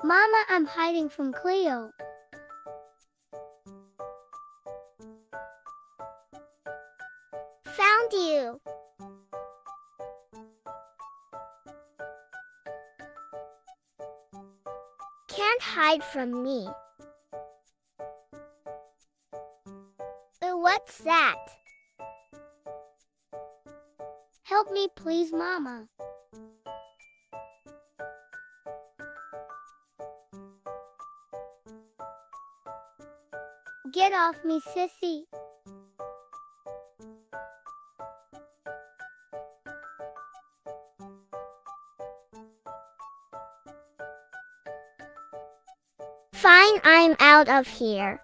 Mama, I'm hiding from Cleo. Found you. Can't hide from me. What's that? Help me, please, Mama. Get off me, sissy. Fine, I'm out of here.